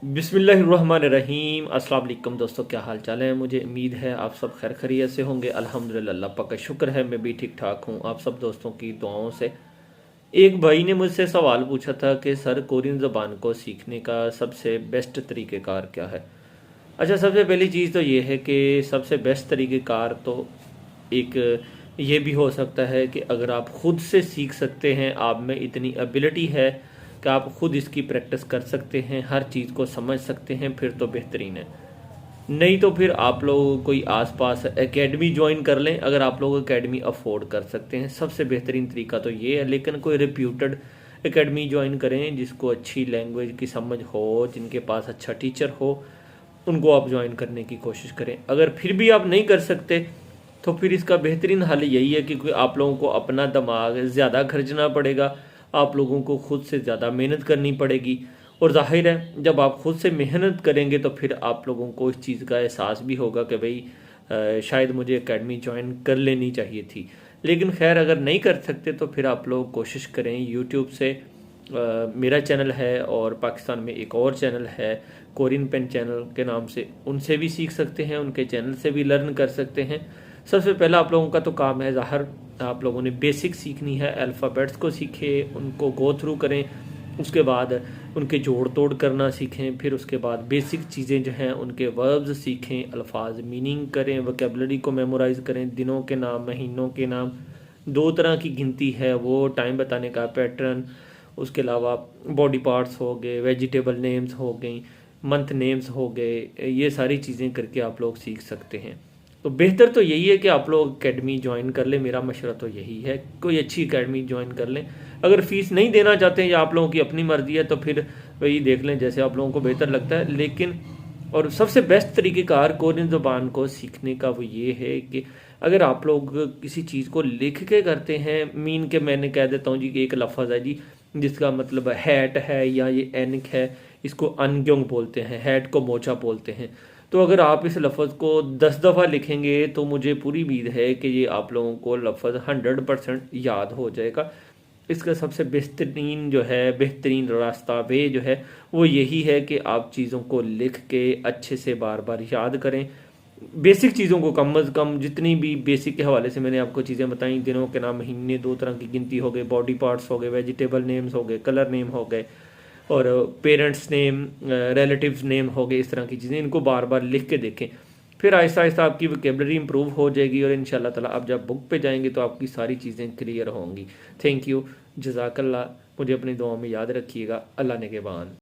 बिस्मिल्लाहिर्रहमानिर्रहीम। अस्सलाम वालेकुम दोस्तों, क्या हाल चाल है। मुझे उम्मीद है आप सब खैर खैरियत से होंगे। अल्हम्दुलिल्लाह, अल्लाह पाक का शुक्र है मैं भी ठीक ठाक हूँ आप सब दोस्तों की दुआओं से। एक भाई ने मुझसे सवाल पूछा था कि सर, कोरियन ज़बान को सीखने का सबसे बेस्ट तरीक़ेकार क्या है। अच्छा, सबसे पहली चीज़ तो ये है कि सबसे बेस्ट तरीक़ेकार तो एक ये भी हो सकता है कि अगर आप ख़ुद से सीख सकते हैं, आप में इतनी एबिलिटी है कि आप ख़ुद इसकी प्रैक्टिस कर सकते हैं, हर चीज़ को समझ सकते हैं, फिर तो बेहतरीन है। नहीं तो फिर आप लोग कोई आसपास एकेडमी ज्वाइन कर लें, अगर आप लोग एकेडमी अफोर्ड कर सकते हैं। सबसे बेहतरीन तरीका तो ये है, लेकिन कोई रिप्यूटेड एकेडमी ज्वाइन करें जिसको अच्छी लैंग्वेज की समझ हो, जिनके पास अच्छा टीचर हो, उनको आप ज्वाइन करने की कोशिश करें। अगर फिर भी आप नहीं कर सकते तो फिर इसका बेहतरीन हल यही है कि आप लोगों को अपना दिमाग ज़्यादा खर्चना पड़ेगा, आप लोगों को खुद से ज़्यादा मेहनत करनी पड़ेगी। और ज़ाहिर है, जब आप खुद से मेहनत करेंगे तो फिर आप लोगों को इस चीज़ का एहसास भी होगा कि भाई शायद मुझे एकेडमी ज्वाइन कर लेनी चाहिए थी। लेकिन खैर, अगर नहीं कर सकते तो फिर आप लोग कोशिश करें यूट्यूब से। मेरा चैनल है और पाकिस्तान में एक और चैनल है कोरियन पेन चैनल के नाम से, उनसे भी सीख सकते हैं, उनके चैनल से भी लर्न कर सकते हैं। सबसे पहला आप लोगों का तो काम है ज़ाहिर, आप लोगों ने बेसिक सीखनी है, अल्फ़ाबेट्स को सीखें, उनको गो थ्रू करें, उसके बाद उनके जोड़ तोड़ करना सीखें, फिर उसके बाद बेसिक चीज़ें जो हैं उनके वर्ब्स सीखें, अल्फाज मीनिंग करें, वोकेबलरी को मेमोराइज़ करें, दिनों के नाम, महीनों के नाम, दो तरह की गिनती है वो, टाइम बताने का पैटर्न, उसके अलावा बॉडी पार्ट्स हो गए, वेजिटेबल नेम्स हो गई, मंथ नेम्स हो गए, ये सारी चीज़ें करके आप लोग सीख सकते हैं। तो बेहतर तो यही है कि आप लोग एकेडमी ज्वाइन कर लें, मेरा मशवरा तो यही है, कोई अच्छी एकेडमी ज्वाइन कर लें। अगर फ़ीस नहीं देना चाहते हैं या आप लोगों की अपनी मर्ज़ी है तो फिर वही देख लें जैसे आप लोगों को बेहतर लगता है। लेकिन और सबसे बेस्ट तरीक़ेकार कोरियन ज़बान को सीखने का वो ये है कि अगर आप लोग किसी चीज़ को लिख के करते हैं, मीन के मैंने कह देता हूँ जी कि एक लफ्ज़ है जी जिसका मतलब हैट है या ये एनक है, इसको अनग्योंग बोलते हैं, हैट को मोचा बोलते हैं। तो अगर आप इस लफ्ज़ को 10 दफ़ा लिखेंगे तो मुझे पूरी उम्मीद है कि ये आप लोगों को लफ्ज़ 100% याद हो जाएगा। इसका सबसे बेहतरीन जो है, बेहतरीन रास्ता वे जो है वो यही है कि आप चीज़ों को लिख के अच्छे से बार बार याद करें। बेसिक चीज़ों को कम अज़ कम, जितनी भी बेसिक के हवाले से मैंने आपको चीज़ें बताई, दिनों के नाम, महीने, दो तरह की गिनती हो गई, बॉडी पार्ट्स हो गए, वेजिटेबल नेम्स हो गए, कलर नेम हो गए, और पेरेंट्स नेम, रिलेटिव्स नेम हो गए, इस तरह की चीज़ें, इनको बार बार लिख के देखें। फिर आहिस्ता आहिस्ता आपकी वोकेबलरी इंप्रूव हो जाएगी और इंशाल्लाह ताला आप जब बुक पे जाएंगे तो आपकी सारी चीज़ें क्लियर होंगी। थैंक यू, जज़ाकल्लाह। मुझे अपनी दुआओं में याद रखिएगा। अल्लाह ने के बान।